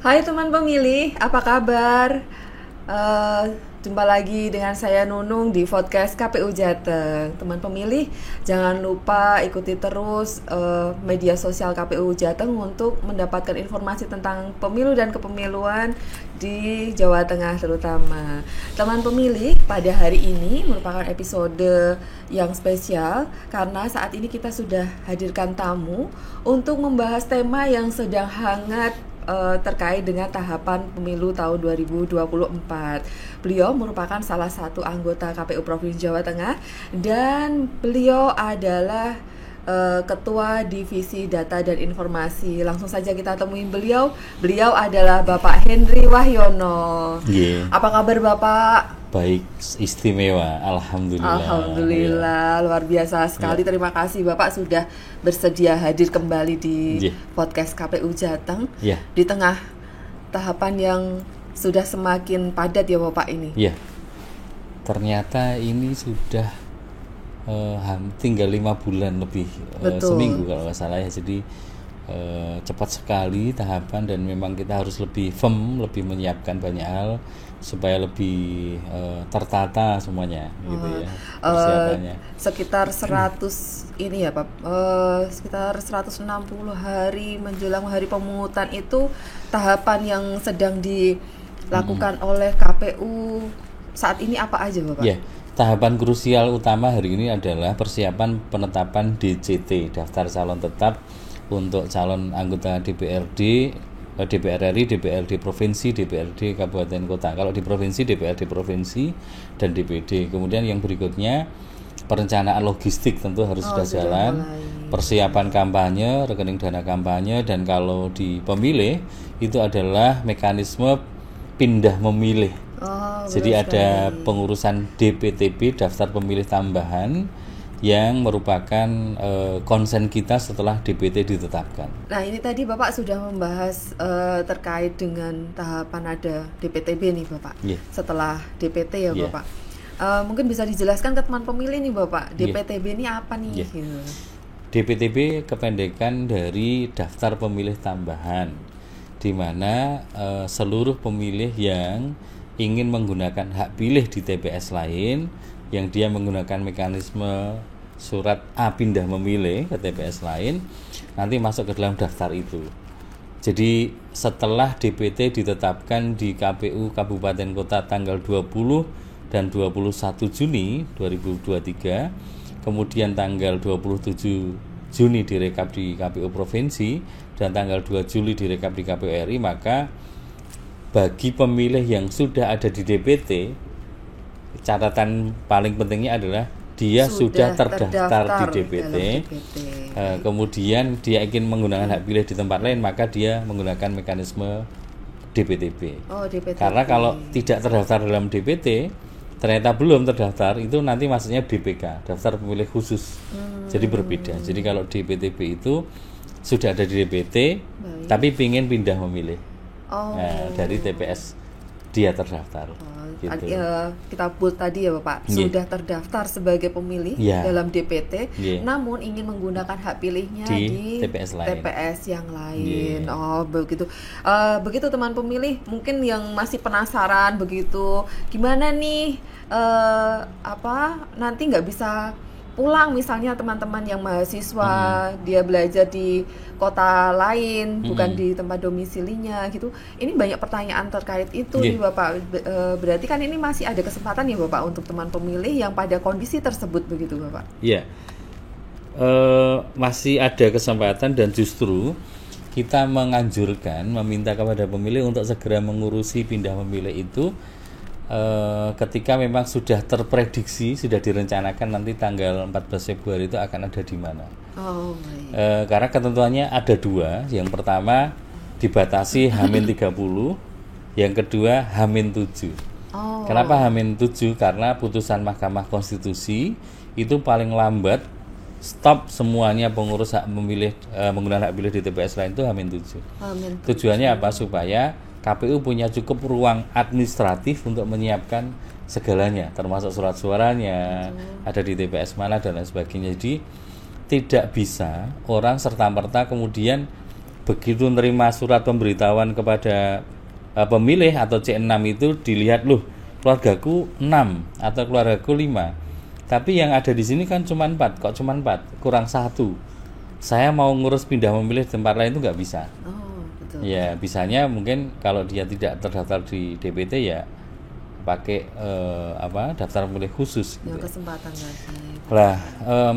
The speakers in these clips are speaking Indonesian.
Hai teman pemilih, apa kabar? Eh, Jumpa lagi dengan saya Nunung di podcast KPU Jateng. Teman pemilih, jangan lupa ikuti terus media sosial KPU Jateng untuk mendapatkan informasi tentang pemilu dan kepemiluan di Jawa Tengah terutama. Teman pemilih, pada hari ini merupakan episode yang spesial karena saat ini kita sudah hadirkan tamu untuk membahas tema yang sedang hangat terkait dengan tahapan pemilu tahun 2024. Beliau merupakan salah satu anggota KPU Provinsi Jawa Tengah dan beliau adalah Ketua Divisi Data dan Informasi. Langsung saja kita temuin beliau. Beliau adalah Bapak Henry Wahyono. Apa kabar Bapak? Baik, istimewa, alhamdulillah. Alhamdulillah, luar biasa sekali. Terima kasih Bapak sudah bersedia hadir kembali di podcast KPU Jateng di tengah tahapan yang sudah semakin padat ya Bapak ini. Iya, ternyata ini sudah tinggal 5 bulan lebih, seminggu kalau nggak salah ya. Jadi cepat sekali tahapan dan memang kita harus lebih firm, lebih menyiapkan banyak hal supaya lebih tertata semuanya gitu ya persiapannya. Sekitar 100 ini ya Pak, sekitar 160 hari menjelang hari pemungutan itu tahapan yang sedang dilakukan oleh KPU saat ini apa aja Bapak? Ya, tahapan krusial utama hari ini adalah persiapan penetapan DCT, daftar calon tetap untuk calon anggota DPRD, DPR RI, DPRD Provinsi, DPRD Kabupaten Kota. Kalau di Provinsi, DPRD Provinsi dan DPD. Kemudian yang berikutnya perencanaan logistik tentu harus sudah jalan. Persiapan kampanye, rekening dana kampanye, dan kalau di pemilih itu adalah mekanisme pindah memilih. Jadi ada pengurusan DPTP, daftar pemilih tambahan, yang merupakan konsen kita setelah DPT ditetapkan. Nah ini tadi Bapak sudah membahas terkait dengan tahapan ada DPTB nih Bapak. Setelah DPT ya Bapak. Mungkin bisa dijelaskan ke teman pemilih nih Bapak, DPTB ini apa nih? DPTB kependekan dari daftar pemilih tambahan, di mana seluruh pemilih yang ingin menggunakan hak pilih di TPS lain, yang dia menggunakan mekanisme surat A pindah memilih ke TPS lain, nanti masuk ke dalam daftar itu. Jadi setelah DPT ditetapkan di KPU Kabupaten Kota tanggal 20 dan 21 Juni 2023, kemudian tanggal 27 Juni direkap di KPU Provinsi dan tanggal 2 Juli direkap di KPU RI, maka bagi pemilih yang sudah ada di DPT, catatan paling pentingnya adalah dia sudah terdaftar di DPT. Kemudian dia ingin menggunakan hak pilih di tempat lain, maka dia menggunakan mekanisme DPTB. Karena kalau tidak terdaftar dalam DPT, ternyata belum terdaftar, itu nanti maksudnya DPK, daftar pemilih khusus. Jadi berbeda. Jadi kalau DPTB itu sudah ada di DPT, tapi ingin pindah memilih. Dari TPS dia terdaftar. Gitu. Kita buat tadi ya Bapak, sudah terdaftar sebagai pemilih dalam DPT, namun ingin menggunakan hak pilihnya di TPS yang lain. Begitu. Begitu teman pemilih, mungkin yang masih penasaran begitu, gimana nih nanti nggak bisa pulang, misalnya teman-teman yang mahasiswa dia belajar di kota lain bukan di tempat domisilinya gitu. Ini banyak pertanyaan terkait itu nih Bapak. Berarti kan ini masih ada kesempatan ya Bapak untuk teman pemilih yang pada kondisi tersebut begitu Bapak? Iya, masih ada kesempatan dan justru kita menganjurkan, meminta kepada pemilih untuk segera mengurusi pindah memilih itu ketika memang sudah terprediksi, sudah direncanakan nanti tanggal 14 Februari itu akan ada di mana. Karena ketentuannya ada 2. Yang pertama dibatasi H-30, yang kedua H-7. Kenapa H-7? Karena putusan Mahkamah Konstitusi itu paling lambat stop semuanya pengurus hak memilih menggunakan hak pilih di TPS lain itu H-7. Tujuannya apa? Supaya KPU punya cukup ruang administratif untuk menyiapkan segalanya, termasuk surat suaranya, ada di TPS mana dan lain sebagainya. Jadi tidak bisa orang serta-merta kemudian begitu nerima surat pemberitahuan kepada pemilih atau C6 itu dilihat, loh keluargaku 6 atau keluargaku 5, tapi yang ada di sini kan cuma 4, kok cuma 4, kurang 1, saya mau ngurus pindah memilih tempat lain itu nggak bisa. Betul. Ya bisanya mungkin kalau dia tidak terdaftar di DPT ya pakai daftar pemilih khusus Yang gitu. kesempatan lagi. Lah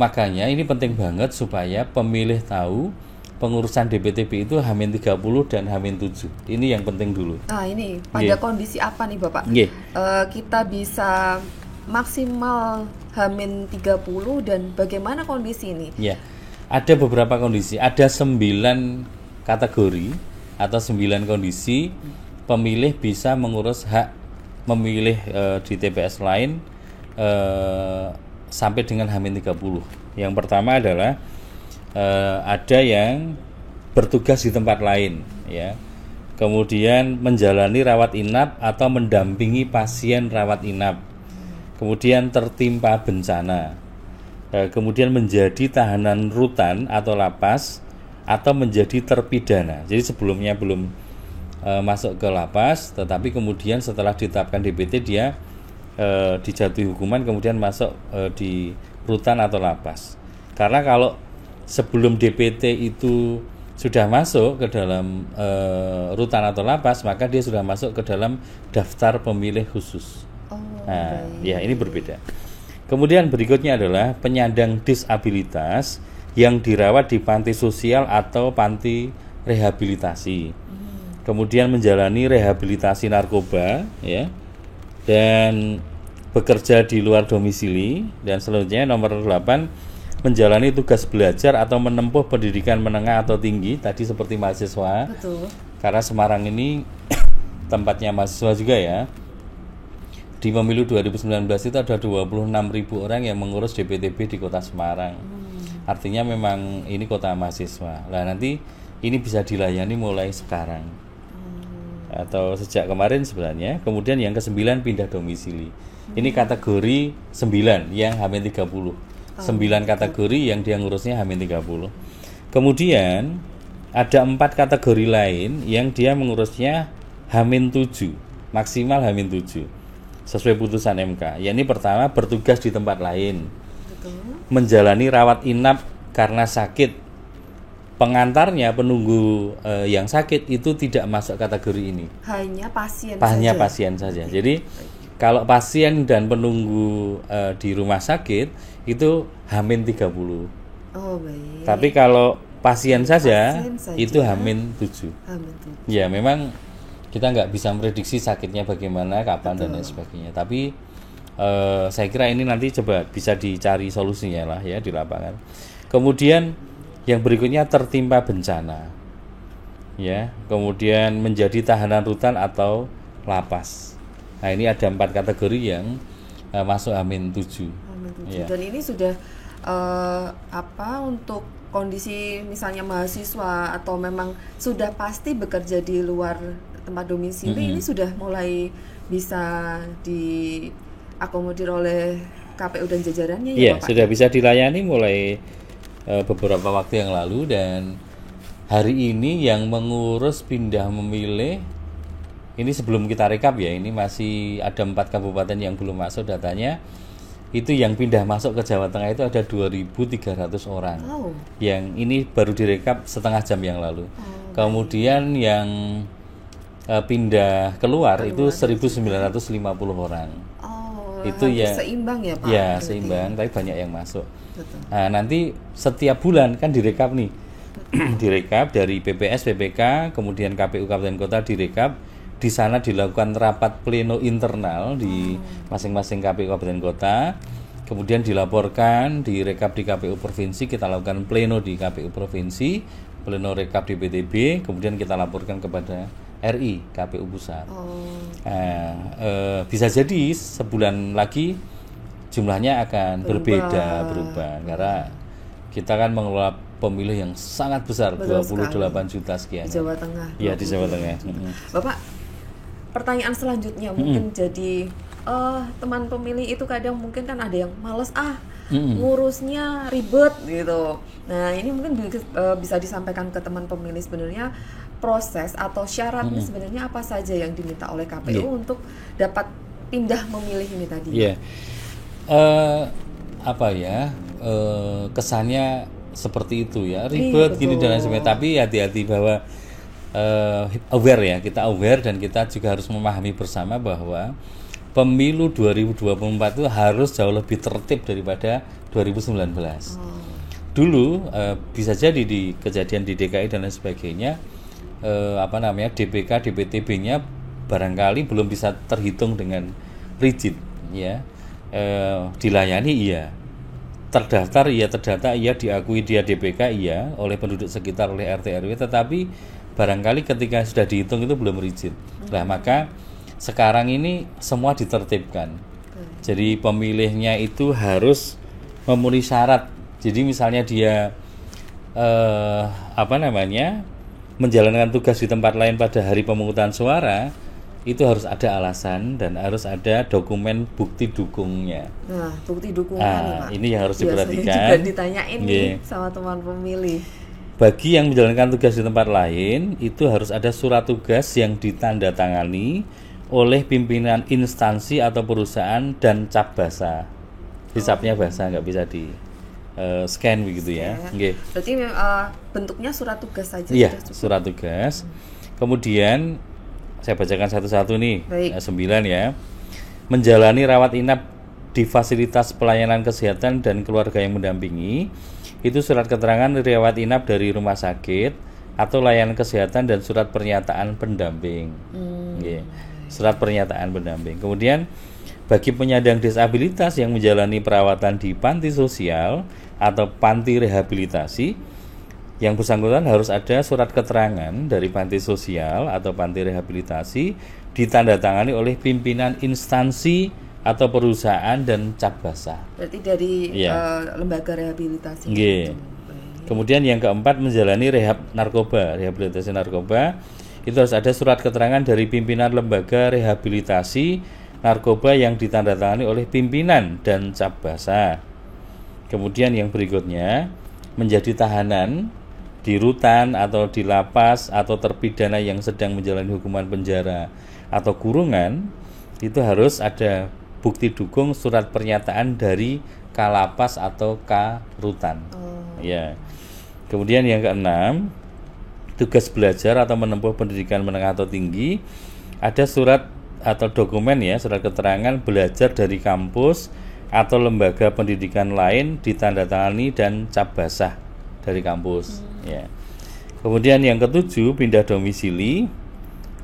makanya ini penting banget supaya pemilih tahu pengurusan DPTB itu H-30 dan H-7. Ini yang penting dulu. Ini pada kondisi apa nih Bapak? Kita bisa maksimal H-30 dan bagaimana kondisi ini? Ya, ada beberapa kondisi. Ada 9 kategori atau 9 kondisi pemilih bisa mengurus hak memilih di TPS lain sampai dengan H-30. Yang pertama adalah ada yang bertugas di tempat lain, ya. Kemudian menjalani rawat inap atau mendampingi pasien rawat inap. Kemudian tertimpa bencana. Kemudian menjadi tahanan rutan atau lapas atau menjadi terpidana. Jadi sebelumnya belum masuk ke lapas, tetapi kemudian setelah ditetapkan DPT dia dijatuhi hukuman kemudian masuk di rutan atau lapas. Karena kalau sebelum DPT itu sudah masuk ke dalam rutan atau lapas, maka dia sudah masuk ke dalam daftar pemilih khusus. Nah, ya ini berbeda. Kemudian berikutnya adalah penyandang disabilitas yang dirawat di panti sosial atau panti rehabilitasi. Kemudian menjalani rehabilitasi narkoba, ya, dan bekerja di luar domisili. Dan selanjutnya nomor 8, menjalani tugas belajar atau menempuh pendidikan menengah atau tinggi, tadi seperti mahasiswa. Betul. Karena Semarang ini tempatnya mahasiswa juga ya. Di pemilu 2019 itu ada 26.000 orang yang mengurus DPTB di kota Semarang. Artinya memang ini kota mahasiswa. Nah nanti ini bisa dilayani mulai sekarang atau sejak kemarin sebenarnya. Kemudian yang ke-9 pindah domisili. Ini kategori 9 yang H-30. 9 kategori yang dia ngurusnya H-30. Kemudian ada 4 kategori lain yang dia mengurusnya H-7, maksimal H-7 sesuai putusan MK. Yakni pertama, bertugas di tempat lain. Betul. Menjalani rawat inap karena sakit. Pengantarnya, penunggu yang sakit itu tidak masuk kategori ini. Hanya pasien Hanya saja. pasien saja. Jadi kalau pasien dan penunggu di rumah sakit itu H-30. Oh, baik. Tapi kalau pasien saja itu H-7. H-7. Ya memang kita nggak bisa prediksi sakitnya bagaimana, kapan dan lain sebagainya. Tapi saya kira ini nanti coba bisa dicari solusinya lah ya di lapangan. Kemudian yang berikutnya tertimpa bencana, ya. Kemudian menjadi tahanan rutan atau lapas. Nah ini ada 4 kategori yang masuk H-7. Ya. Dan ini sudah untuk kondisi misalnya mahasiswa atau memang sudah pasti bekerja di luar tempat domisili, ini sudah mulai bisa diakomodir oleh KPU dan jajarannya ya Bapak? Sudah bisa dilayani mulai beberapa waktu yang lalu. Dan hari ini yang mengurus pindah memilih, ini sebelum kita rekap ya, ini masih ada 4 kabupaten yang belum masuk datanya. Itu yang pindah masuk ke Jawa Tengah itu ada 2.300 orang. Yang ini baru direkap setengah jam yang lalu. Kemudian yang pindah keluar itu 1.950 orang. Itu ya seimbang ya Pak? Ya seimbang, tapi banyak yang masuk. Betul. Nah nanti setiap bulan kan direkap nih. Direkap dari PPS, PPK, kemudian KPU Kabupaten Kota direkap. Di sana dilakukan rapat pleno internal di masing-masing KPU Kabupaten Kota. Kemudian dilaporkan, direkap di KPU Provinsi, kita lakukan pleno di KPU Provinsi, pleno rekap di PTB, kemudian kita laporkan kepada RI, KPU Pusat. Bisa jadi sebulan lagi jumlahnya akan berubah karena kita kan mengelola pemilih yang sangat besar. Betul 28 sekali. Juta sekian. Di Jawa Tengah. Iya, di Jawa Tengah. Bapak, pertanyaan selanjutnya mungkin jadi teman pemilih itu kadang mungkin kan ada yang males ngurusnya ribet gitu. Nah ini mungkin bisa disampaikan ke teman pemilih sebenarnya proses atau syaratnya sebenarnya apa saja yang diminta oleh KPU untuk dapat pindah memilih ini tadi. Kesannya seperti itu ya, ribet gini dan lain sebagainya. Tapi hati-hati bahwa kita aware dan kita juga harus memahami bersama bahwa pemilu 2024 itu harus jauh lebih tertib daripada 2019. Dulu bisa jadi di kejadian di DKI dan lain sebagainya, DPK, DPTB-nya barangkali belum bisa terhitung dengan rigid, ya. Dilayani iya, terdaftar iya, terdata iya, diakui dia DPK iya oleh penduduk sekitar, oleh RT RW, tetapi barangkali ketika sudah dihitung itu belum rigid. Nah, maka sekarang ini semua ditertibkan. Jadi pemilihnya itu harus memenuhi syarat. Jadi misalnya dia menjalankan tugas di tempat lain pada hari pemungutan suara, itu harus ada alasan dan harus ada dokumen bukti dukungnya. Nah, bukti dukungnya nih, Pak. Ini yang harus diperhatikan. Juga ditanyain nih sama teman pemilih. Bagi yang menjalankan tugas di tempat lain, itu harus ada surat tugas yang ditandatangani oleh pimpinan instansi atau perusahaan dan cap basah. Hisapnya basah, nggak bisa di scan begitu ya. Berarti bentuknya surat tugas saja. Iya, surat tugas. Kemudian saya bacakan satu-satu nih. 9 ya. Menjalani rawat inap di fasilitas pelayanan kesehatan dan keluarga yang mendampingi. Itu surat keterangan rawat inap dari rumah sakit atau layanan kesehatan dan surat pernyataan pendamping. Surat pernyataan pendamping. Kemudian bagi penyandang disabilitas yang menjalani perawatan di panti sosial atau panti rehabilitasi, yang bersangkutan harus ada surat keterangan dari panti sosial atau panti rehabilitasi ditandatangani oleh pimpinan instansi atau perusahaan dan cap basah. Berarti dari lembaga rehabilitasi. Kemudian yang keempat, menjalani rehabilitasi narkoba, itu harus ada surat keterangan dari pimpinan lembaga rehabilitasi narkoba yang ditandatangani oleh pimpinan dan cap basah. Kemudian yang berikutnya, menjadi tahanan di rutan atau di lapas atau terpidana yang sedang menjalani hukuman penjara atau kurungan, itu harus ada bukti dukung surat pernyataan dari Kalapas atau Rutan. Kemudian yang keenam, tugas belajar atau menempuh pendidikan menengah atau tinggi, ada surat atau dokumen surat keterangan belajar dari kampus atau lembaga pendidikan lain ditandatangani dan cap basah dari kampus. Kemudian yang ketujuh, pindah domisili,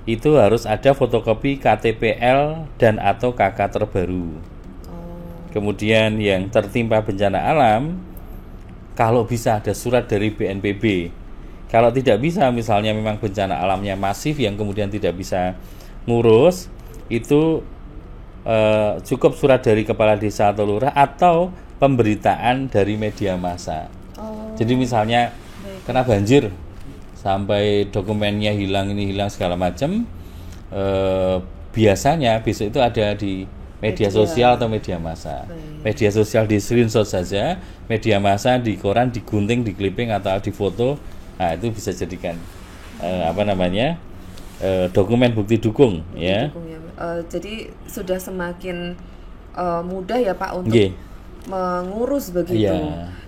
itu harus ada fotokopi KTPL dan atau KK terbaru. Kemudian yang tertimpa bencana alam, kalau bisa ada surat dari BNPB. Kalau tidak bisa, misalnya memang bencana alamnya masif yang kemudian tidak bisa ngurus, itu cukup surat dari kepala desa atau lurah atau pemberitaan dari media massa. Jadi misalnya kena banjir sampai dokumennya hilang, ini hilang segala macam, biasanya besok itu ada di media sosial atau media massa. Media sosial di screenshot saja, media massa di koran digunting, di clipping atau di foto. Nah, itu bisa jadikan dokumen bukti dukung ya. Jadi sudah semakin mudah ya Pak untuk mengurus begitu.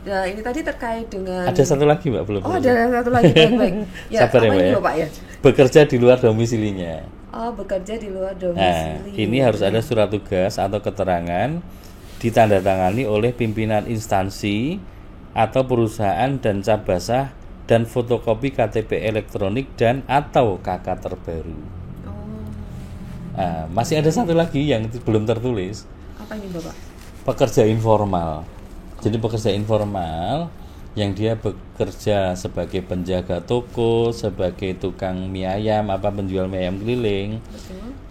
Nah, ini tadi terkait dengan ada satu lagi Mbak, belum. Ada satu lagi, baik. Sabar ya Mbak ya. Pak ya. Bekerja di luar domisilinya. Bekerja di luar domisili. Nah, ini harus ada surat tugas atau keterangan ditandatangani oleh pimpinan instansi atau perusahaan dan cap basah dan fotokopi KTP elektronik dan atau KK terbaru. Masih ada satu lagi yang belum tertulis. Apa ini Bapak? Pekerja informal. Jadi pekerja informal yang dia bekerja sebagai penjaga toko, sebagai tukang mie ayam, penjual mie ayam keliling,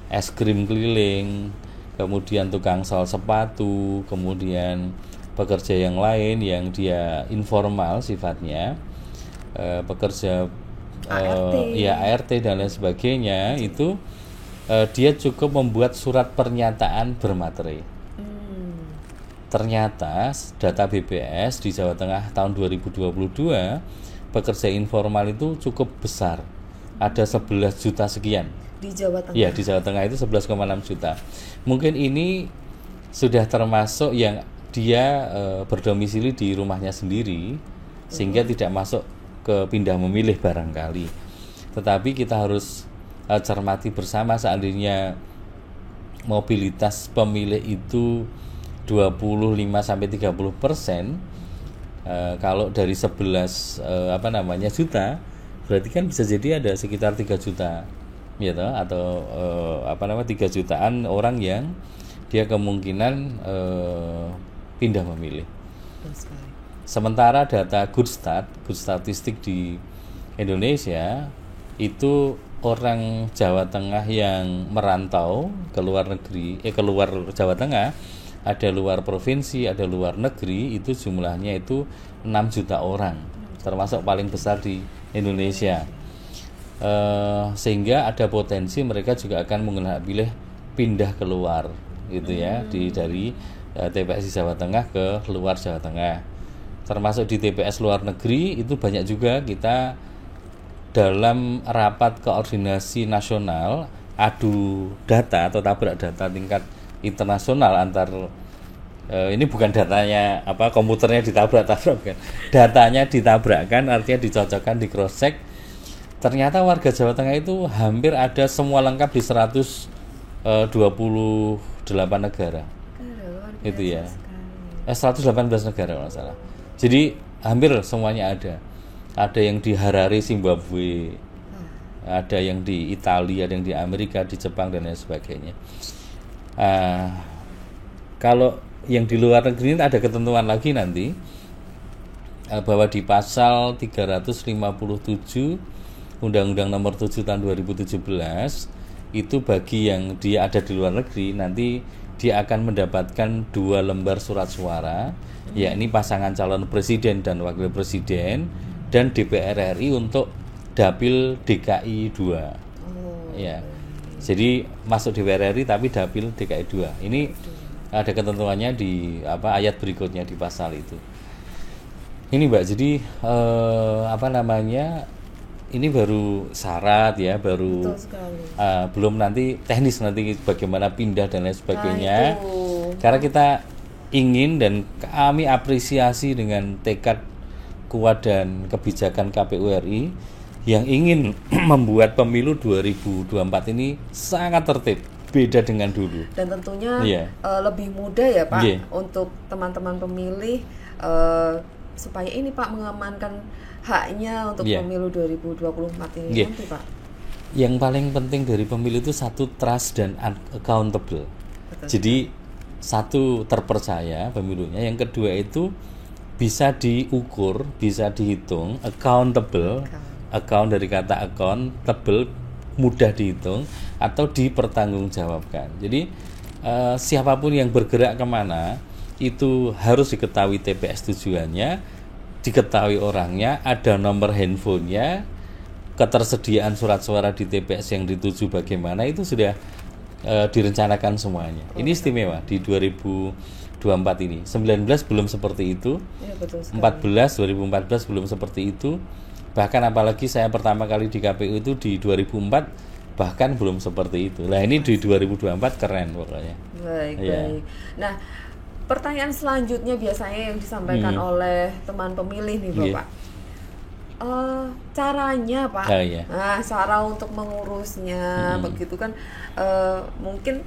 es krim keliling, kemudian tukang sol sepatu, kemudian pekerja yang lain yang dia informal sifatnya, pekerja ART dan lain sebagainya, itu dia cukup membuat surat pernyataan bermaterai. ternyata data BPS di Jawa Tengah tahun 2022 pekerja informal itu cukup besar, ada 11 juta sekian. Di Jawa Tengah? Ya, di Jawa Tengah itu 11,6 juta. Mungkin ini sudah termasuk yang dia berdomisili di rumahnya sendiri, sehingga tidak masuk ke pindah memilih barangkali. Tetapi kita harus cermati bersama, seandainya mobilitas pemilih itu 25-30%, kalau dari 11 juta, berarti kan bisa jadi ada sekitar 3 juta ya toh, atau 3 jutaan orang yang dia kemungkinan pindah memilih. Sementara data Good Statistik di Indonesia itu orang Jawa Tengah yang merantau ke luar negeri, keluar Jawa Tengah, ada luar provinsi, ada luar negeri, itu jumlahnya itu 6 juta orang, termasuk paling besar di Indonesia. Sehingga ada potensi mereka juga akan menggunakan pilih pindah keluar gitu ya, dari TPS di Jawa Tengah ke luar Jawa Tengah. Termasuk di TPS luar negeri itu banyak juga kita dalam rapat koordinasi nasional adu data atau tabrak data tingkat internasional antar ini bukan datanya komputernya ditabrak-tabrak, bukan. Datanya ditabrakkan, artinya dicocokkan, di cross check. Ternyata warga Jawa Tengah itu hampir ada semua lengkap di 128 negara. Itu ya. 118 negara kalau salah. Jadi hampir semuanya ada. Ada yang di Harare, Zimbabwe. Ada yang di Italia, ada yang di Amerika, di Jepang dan lain sebagainya. Kalau yang di luar negeri ada ketentuan lagi nanti, bahwa di pasal 357 Undang-Undang Nomor 7 Tahun 2017 itu bagi yang dia ada di luar negeri nanti dia akan mendapatkan 2 lembar surat suara, yakni pasangan calon presiden dan wakil presiden dan DPR RI untuk dapil DKI 2. Ya. Jadi masuk DPR RI tapi dapil DKI 2. Ini ada ketentuannya di ayat berikutnya di pasal itu. Ini Mbak, jadi ini baru syarat ya, baru belum nanti teknis nanti bagaimana pindah dan lain sebagainya. Karena kita ingin dan kami apresiasi dengan tekad kuat dan kebijakan KPU RI yang ingin membuat pemilu 2024 ini sangat tertib, beda dengan dulu. Dan tentunya lebih mudah ya Pak untuk teman-teman pemilih supaya ini Pak mengamankan haknya untuk pemilu 2024 ini nanti Pak. Yang paling penting dari pemilu itu satu, trust dan accountable. Jadi satu, terpercaya pemilunya, yang kedua itu bisa diukur, bisa dihitung, accountable. Account dari kata accountable, mudah dihitung atau dipertanggungjawabkan. Jadi siapapun yang bergerak kemana itu harus diketahui TPS tujuannya, diketahui orangnya, ada nomor handphonenya, ketersediaan surat suara di TPS yang dituju bagaimana, itu sudah direncanakan semuanya. Ini istimewa di 2024 ini. 19 belum seperti itu. Ya, betul sekali. 2014 belum seperti itu. Bahkan apalagi saya pertama kali di KPU itu di 2004 bahkan belum seperti itu. Nah, ini di 2024 keren pokoknya. Baik. Nah, pertanyaan selanjutnya biasanya yang disampaikan oleh teman pemilih nih Bapak. Caranya Pak, nah cara untuk mengurusnya begitu kan, mungkin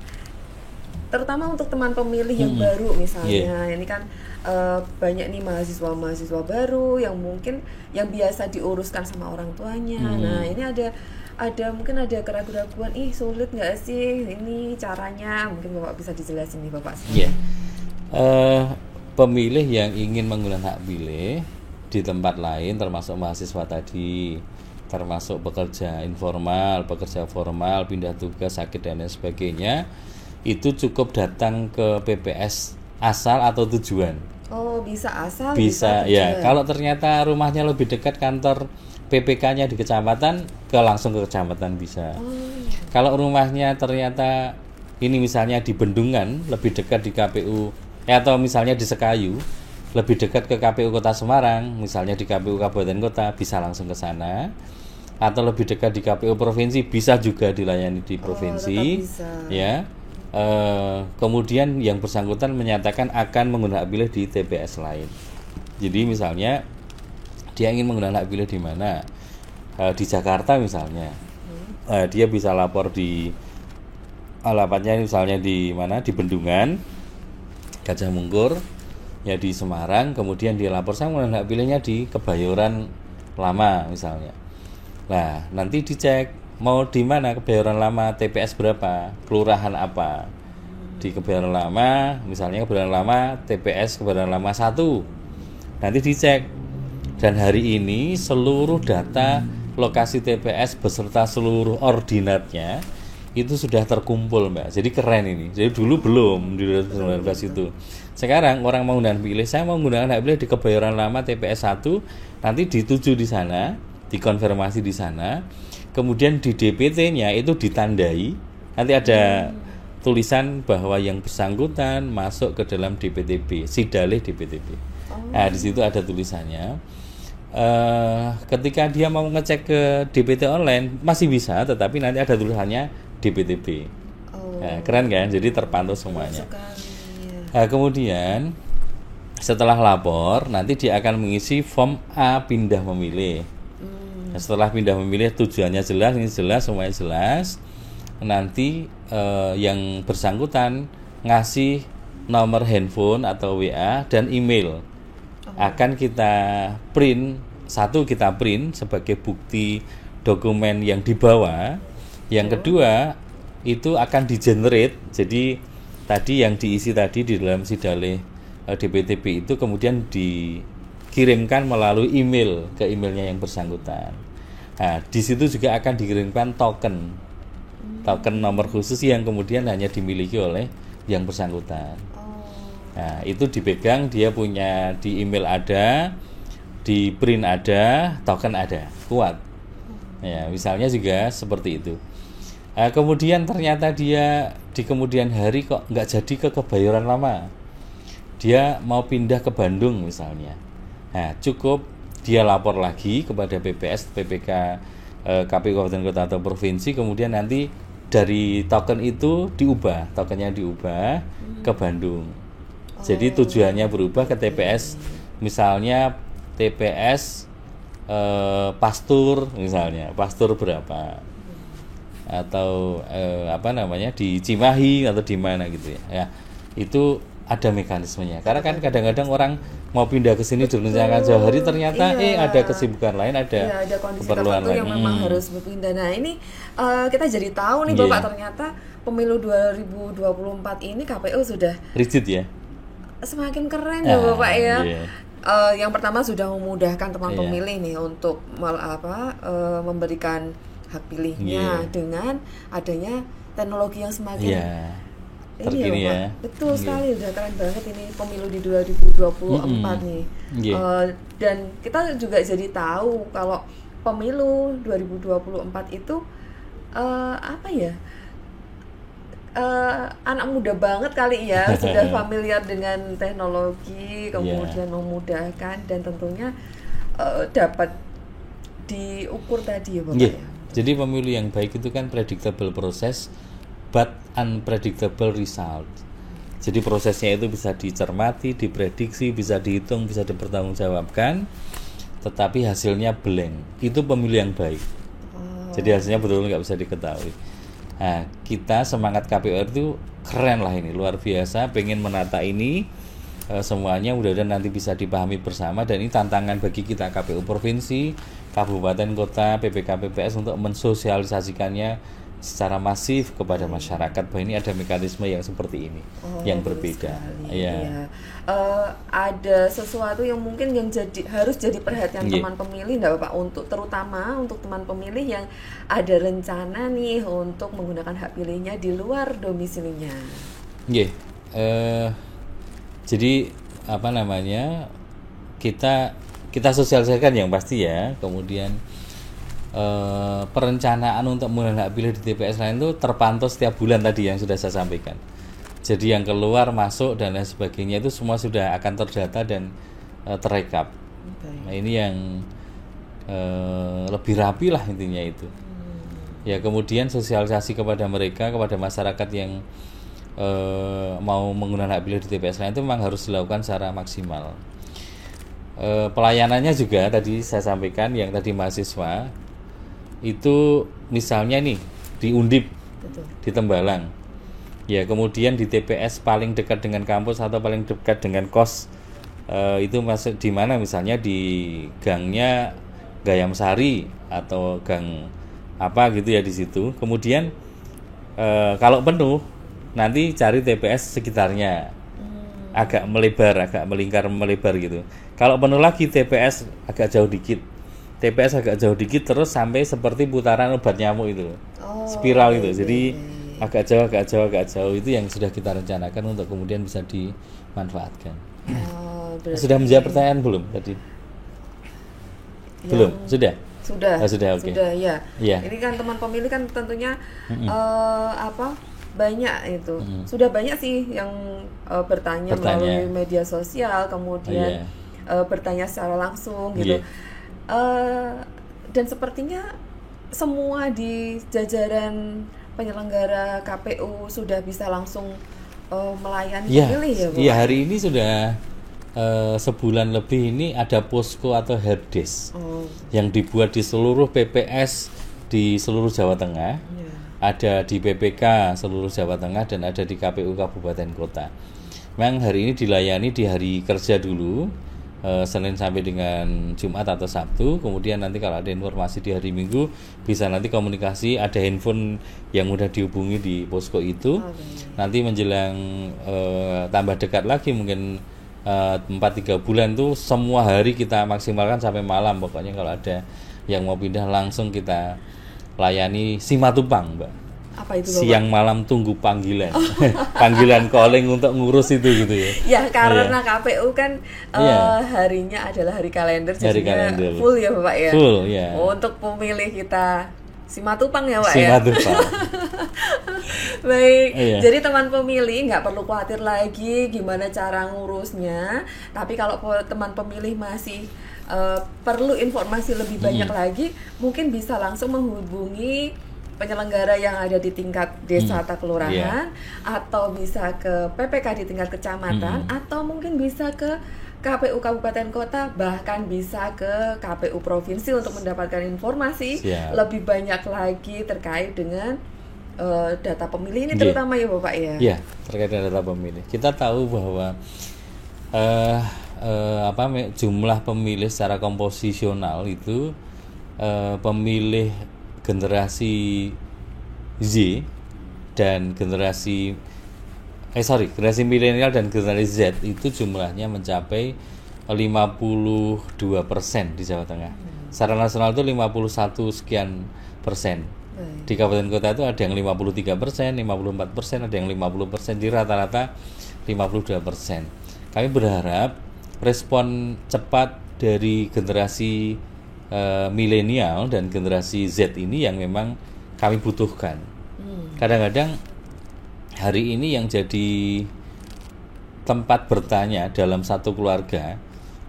terutama untuk teman pemilih yang baru misalnya, ini kan banyak nih mahasiswa baru yang mungkin yang biasa diuruskan sama orang tuanya. Nah ini ada mungkin ada keraguan-keraguan, sulit nggak sih ini caranya, mungkin Bapak bisa dijelasin nih Bapak. Pemilih yang ingin menggunakan hak pilih di tempat lain, termasuk mahasiswa tadi, termasuk pekerja informal, pekerja formal, pindah tugas, sakit dan lain sebagainya, itu cukup datang ke PPS asal atau tujuan. Oh, bisa asal, bisa ya. Kalau ternyata rumahnya lebih dekat kantor PPK-nya di kecamatan, langsung ke kecamatan bisa. Kalau rumahnya ternyata ini misalnya di Bendungan, lebih dekat di KPU Atau misalnya di Sekayu lebih dekat ke KPU Kota Semarang, misalnya di KPU Kabupaten Kota bisa langsung ke sana, atau lebih dekat di KPU provinsi bisa juga dilayani di provinsi, ya. Kemudian yang bersangkutan menyatakan akan menggunakan hak pilih di TPS lain. Jadi misalnya dia ingin menggunakan hak pilih di mana, di Jakarta misalnya, dia bisa lapor di alamatnya misalnya di mana, di Bendungan, Gajah Mungkur, ya di Semarang, kemudian dia lapor saya menggunakan hak pilihnya di Kebayoran Lama misalnya. Nah, nanti dicek mau di mana Kebayoran Lama, TPS berapa, kelurahan apa. Di Kebayoran Lama, misalnya Kebayoran Lama, TPS Kebayoran Lama 1. Nanti dicek. Dan hari ini seluruh data lokasi TPS beserta seluruh ordinatnya itu sudah terkumpul, Mbak. Jadi keren ini. Jadi dulu belum di 2019 itu. Sekarang orang mau menggunakan pilih, saya mau menggunakan hak pilih di Kebayoran Lama TPS 1, nanti dituju di sana, dikonfirmasi di sana. Kemudian di DPT-nya itu ditandai. Nanti ada tulisan bahwa yang bersangkutan masuk ke dalam DPTB, Sidalih DPTB. Nah, di situ ada tulisannya. Ketika dia mau ngecek ke DPT online masih bisa, tetapi nanti ada tulisannya DPTB. Nah, keren kan? Jadi terpantau semuanya. Nah, kemudian setelah lapor nanti dia akan mengisi form A pindah memilih. Nah, setelah pindah memilih tujuannya jelas, ini jelas, semuanya jelas. Nanti yang bersangkutan ngasih nomor handphone atau WA dan email. Akan kita print, kita print sebagai bukti dokumen yang dibawa. Yang kedua itu akan di-generate. Jadi tadi yang diisi tadi di dalam Sidalih DPTB itu kemudian dikirimkan melalui email ke emailnya yang bersangkutan. Nah, di situ juga akan dikirimkan token nomor khusus yang kemudian hanya dimiliki oleh yang bersangkutan. Nah, itu dipegang, dia punya di email ada, di print ada, token ada, kuat. Ya, misalnya juga seperti itu. Nah, kemudian ternyata dia di kemudian hari kok nggak jadi ke Kebayoran Lama. Dia mau pindah ke Bandung misalnya. Nah, cukup dia lapor lagi kepada PPS, PPK, KPU Kabupaten Kota atau provinsi, kemudian nanti dari token itu diubah, tokennya diubah ke Bandung. Jadi tujuannya berubah ke TPS, misalnya TPS Pastur misalnya, Pastur berapa, atau di Cimahi atau di mana gitu ya. Ya, itu ada mekanismenya. Karena kan kadang-kadang orang mau pindah ke sini direncanakan jauh hari, ternyata ada kesibukan lain, ada kondisi keperluan lain yang memang harus berpindah. Nah, ini kita jadi tahu nih Bapak, ternyata pemilu 2024 ini KPU sudah rigid ya. Semakin keren ya Bapak ya. Yang pertama sudah memudahkan teman pemilih nih untuk memberikan hak pilihnya dengan adanya teknologi yang semakin terkini ya. Betul sekali, udah keren banget ini pemilu di 2024 nih. Dan kita juga jadi tahu kalau pemilu 2024 itu anak muda banget kali ya, sudah familiar dengan teknologi, kemudian memudahkan dan tentunya dapat diukur tadi ya Bapak ya. Jadi pemilu yang baik itu kan predictable proses but unpredictable result. Jadi prosesnya itu bisa dicermati, diprediksi, bisa dihitung, bisa dipertanggungjawabkan, tetapi hasilnya blank. Itu pemilu yang baik. Jadi hasilnya betul-betul nggak bisa diketahui. Nah, kita semangat KPU itu keren lah ini, luar biasa, pengen menata ini semuanya mudah-mudahan nanti bisa dipahami bersama, dan ini tantangan bagi kita KPU provinsi, kabupaten, kota, PPK, PPS untuk mensosialisasikannya secara masif kepada masyarakat bahwa ini ada mekanisme yang seperti ini, yang berbeda. Ada sesuatu yang mungkin yang harus jadi perhatian teman pemilih, enggak Bapak, terutama untuk teman pemilih yang ada rencana nih untuk menggunakan hak pilihnya di luar domisilinya. Jadi kita sosialisasikan yang pasti ya. Kemudian perencanaan untuk menggunakan hak pilih di TPS lain itu terpantau setiap bulan tadi yang sudah saya sampaikan. Jadi yang keluar, masuk dan lain sebagainya itu semua sudah akan terdata dan terekap. Nah ini yang lebih rapi lah intinya itu. Ya kemudian sosialisasi kepada mereka, kepada masyarakat yang mau menggunakan hak pilih di TPS lain itu memang harus dilakukan secara maksimal. Pelayanannya juga tadi saya sampaikan yang tadi mahasiswa itu misalnya nih di Undip, di Tembalang, ya kemudian di TPS paling dekat dengan kampus atau paling dekat dengan kos itu masuk di mana, misalnya di gangnya Gayam Sari atau gang apa gitu ya di situ. Kemudian kalau penuh nanti cari TPS sekitarnya, agak melebar gitu. Kalau penuh lagi TPS agak jauh dikit terus sampai seperti putaran obat nyamuk itu, spiral itu. Jadi agak jauh itu yang sudah kita rencanakan untuk kemudian bisa dimanfaatkan. Sudah menjawab pertanyaan belum tadi? Belum? Sudah? Sudah, oke. Sudah, ya. Ya. Ini kan teman pemilih kan tentunya banyak itu. Sudah banyak sih yang bertanya melalui media sosial, kemudian bertanya secara langsung gitu. Dan sepertinya semua di jajaran penyelenggara KPU sudah bisa langsung melayani pemilih ya, Pak? Iya, hari ini sudah sebulan lebih ini ada posko atau helpdesk yang dibuat di seluruh PPS di seluruh Jawa Tengah, ada di PPK seluruh Jawa Tengah dan ada di KPU Kabupaten Kota. Memang hari ini dilayani di hari kerja dulu, Senin sampai dengan Jumat atau Sabtu. Kemudian nanti kalau ada informasi di hari Minggu bisa nanti komunikasi, ada handphone yang mudah dihubungi di posko itu. Nanti menjelang tambah dekat lagi mungkin 4-3 bulan tuh semua hari kita maksimalkan sampai malam. Pokoknya kalau ada yang mau pindah langsung kita layani Simatupang, Mbak. Apa itu, Bapak? Siang malam tunggu panggilan. Panggilan calling untuk ngurus itu gitu ya. Ya karena KPU kan harinya adalah hari kalender, jadinya full ya Bapak ya. Full ya. Untuk pemilih kita Simatupang ya Pak Simatupang. Baik, jadi teman pemilih nggak perlu khawatir lagi gimana cara ngurusnya. Tapi kalau teman pemilih masih perlu informasi lebih banyak lagi, mungkin bisa langsung menghubungi penyelenggara yang ada di tingkat desa atau kelurahan, atau bisa ke PPK di tingkat kecamatan, atau mungkin bisa ke KPU Kabupaten Kota, bahkan bisa ke KPU Provinsi untuk mendapatkan informasi lebih banyak lagi terkait dengan data pemilih ini terutama ya Bapak ya. Iya, terkait dengan data pemilih. Kita tahu bahwa jumlah pemilih secara komposisional itu pemilih generasi Z dan generasi milenial dan generasi Z itu jumlahnya mencapai 52% di Jawa Tengah. Secara nasional itu 51 sekian persen. Di kabupaten kota itu ada yang 53%, 54%, ada yang 50%, di rata-rata 52%. Kami berharap respon cepat dari generasi milenial dan generasi Z ini yang memang kami butuhkan. Kadang-kadang hari ini yang jadi tempat bertanya dalam satu keluarga,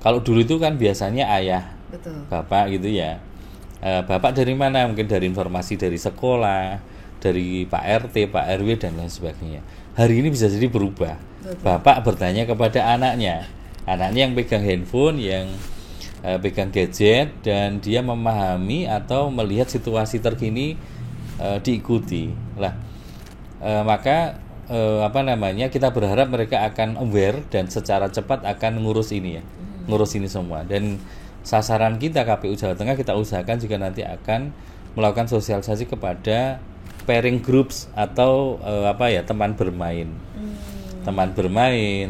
kalau dulu itu kan biasanya ayah, bapak gitu ya. Bapak dari mana? Mungkin dari informasi dari sekolah, dari Pak RT, Pak RW dan lain sebagainya. Hari ini bisa jadi berubah. Bapak bertanya kepada anaknya yang pegang handphone, yang pegang gadget, dan dia memahami atau melihat situasi terkini diikuti. Maka kita berharap mereka akan aware dan secara cepat akan ngurus ini semua. Dan sasaran kita KPU Jawa Tengah, kita usahakan juga nanti akan melakukan sosialisasi kepada pairing groups atau teman bermain,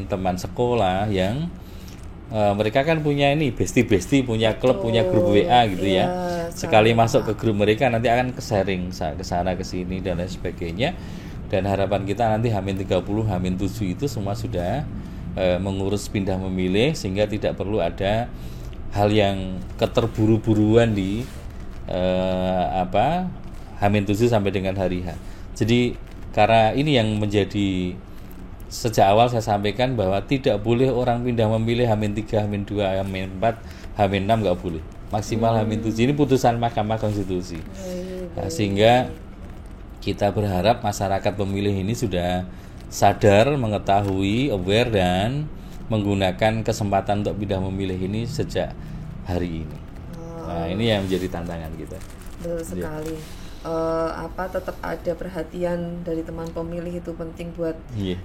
teman sekolah yang mereka kan punya bestie, punya klub, punya grup WA gitu ya. Sekali masuk ke grup mereka nanti akan ke-sharing ke sana ke sini dan lain sebagainya. Dan harapan kita nanti H-30, H-7 itu semua sudah mengurus pindah memilih, sehingga tidak perlu ada hal yang keterburu-buruan di H-7 sampai dengan hari H. Jadi karena ini yang menjadi sejak awal saya sampaikan bahwa tidak boleh orang pindah memilih H-3, H-2, H-4, H-6 nggak boleh. Maksimal H-7. Ini putusan Mahkamah Konstitusi. Nah, sehingga kita berharap masyarakat pemilih ini sudah sadar, mengetahui, aware, dan menggunakan kesempatan untuk pindah memilih ini sejak hari ini. Nah, ini yang menjadi tantangan kita. Betul sekali. Tetap ada perhatian dari teman pemilih itu penting buat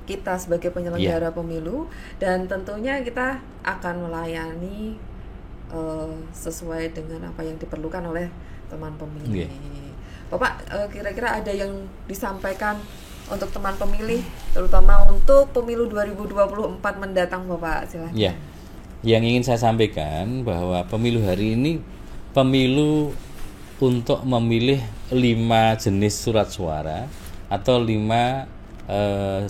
kita sebagai penyelenggara pemilu, dan tentunya kita akan melayani sesuai dengan apa yang diperlukan oleh teman pemilih. Bapak, kira-kira ada yang disampaikan untuk teman pemilih, terutama untuk pemilu 2024 mendatang, Bapak? Silahkan. Ya, yang ingin saya sampaikan bahwa pemilu hari ini pemilu untuk memilih 5 jenis surat suara atau 5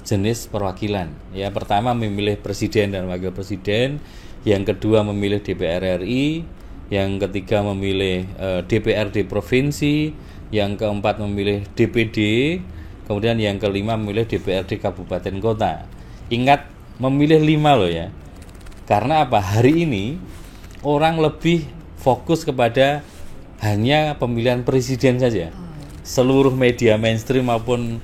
jenis perwakilan. Ya, pertama memilih presiden dan wakil presiden, yang kedua memilih DPR RI, yang ketiga memilih DPRD provinsi, yang keempat memilih DPD, kemudian yang kelima memilih DPRD kabupaten kota. Ingat, memilih 5 loh ya. Karena apa? Hari ini orang lebih fokus kepada hanya pemilihan presiden saja. Seluruh media mainstream maupun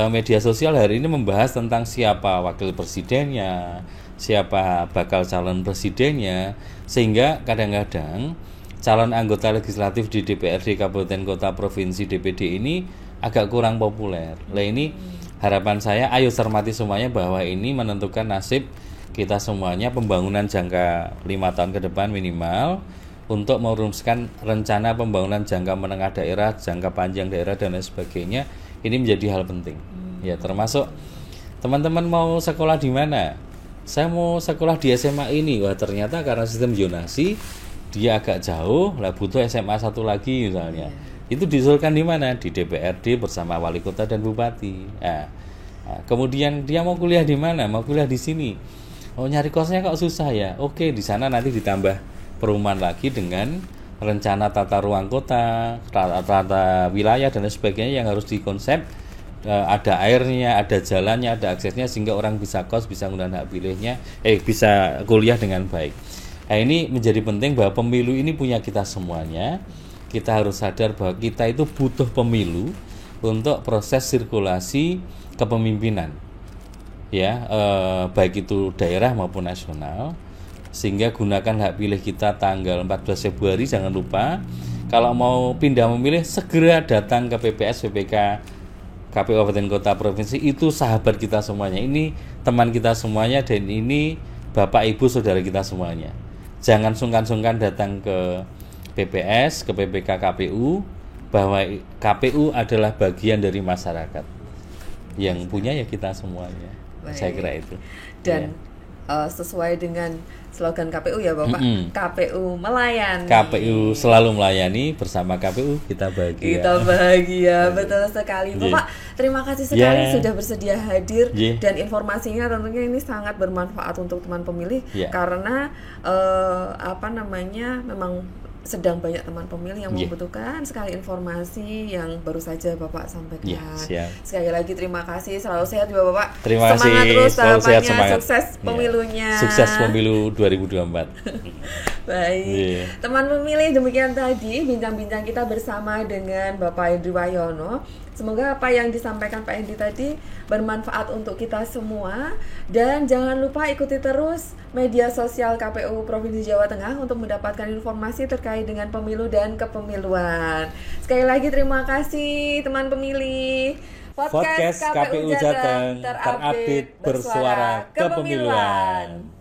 media sosial hari ini membahas tentang siapa wakil presidennya, siapa bakal calon presidennya, sehingga kadang-kadang calon anggota legislatif di DPRD kabupaten kota provinsi DPD ini agak kurang populer. Nah, ini harapan saya, ayo cermati semuanya bahwa ini menentukan nasib kita semuanya, pembangunan jangka 5 tahun ke depan minimal, untuk merumuskan rencana pembangunan jangka menengah daerah, jangka panjang daerah, dan lain sebagainya. Ini menjadi hal penting. Ya, termasuk teman-teman mau sekolah di mana? Saya mau sekolah di SMA ini. Wah, ternyata karena sistem zonasi dia agak jauh, lah butuh SMA 1 lagi misalnya. Itu diusulkan di mana? Di DPRD bersama wali kota dan bupati. Nah, kemudian dia mau kuliah di mana? Mau kuliah di sini. Oh, nyari kosnya kok susah ya. Oke, di sana nanti ditambah perumahan lagi dengan rencana tata ruang kota, tata wilayah dan sebagainya yang harus dikonsep. Ada airnya, ada jalannya, ada aksesnya, sehingga orang bisa kos, bisa menggunakan hak pilihnya, bisa kuliah dengan baik. Nah, ini menjadi penting bahwa pemilu ini punya kita semuanya. Kita harus sadar bahwa kita itu butuh pemilu untuk proses sirkulasi kepemimpinan, ya, baik itu daerah maupun nasional. Sehingga gunakan hak pilih kita tanggal 14 Februari, jangan lupa. Kalau mau pindah memilih, segera datang ke PPS, PPK, KPU Kabupaten Kota Provinsi. Itu sahabat kita semuanya, ini teman kita semuanya, dan ini Bapak Ibu Saudara kita semuanya. Jangan sungkan-sungkan datang ke PPS, ke PPK KPU, bahwa KPU adalah bagian dari masyarakat. Yang punya ya kita semuanya. Baik. Saya kira itu. Dan sesuai dengan slogan KPU ya Bapak, KPU melayani. KPU selalu melayani, bersama KPU kita bahagia. Kita bahagia, betul sekali. Bapak, terima kasih sekali sudah bersedia hadir, dan informasinya tentunya ini sangat bermanfaat untuk teman pemilih, karena memang sedang banyak teman pemilih yang membutuhkan sekali informasi yang baru saja Bapak sampaikan. Sekali lagi terima kasih, selalu sehat juga Bapak. Terima kasih. Semangat terus tahapannya, semangat. Sukses pemilunya. Sukses pemilu 2024. Baik, teman pemilih, demikian tadi bincang-bincang kita bersama dengan Bapak Hendri Wahyono. Semoga apa yang disampaikan Pak Hendri tadi bermanfaat untuk kita semua, dan jangan lupa ikuti terus media sosial KPU Provinsi Jawa Tengah untuk mendapatkan informasi terkait dengan pemilu dan kepemiluan. Sekali lagi terima kasih teman pemilih. Podcast KPU Jateng terupdate bersuara kepemiluan.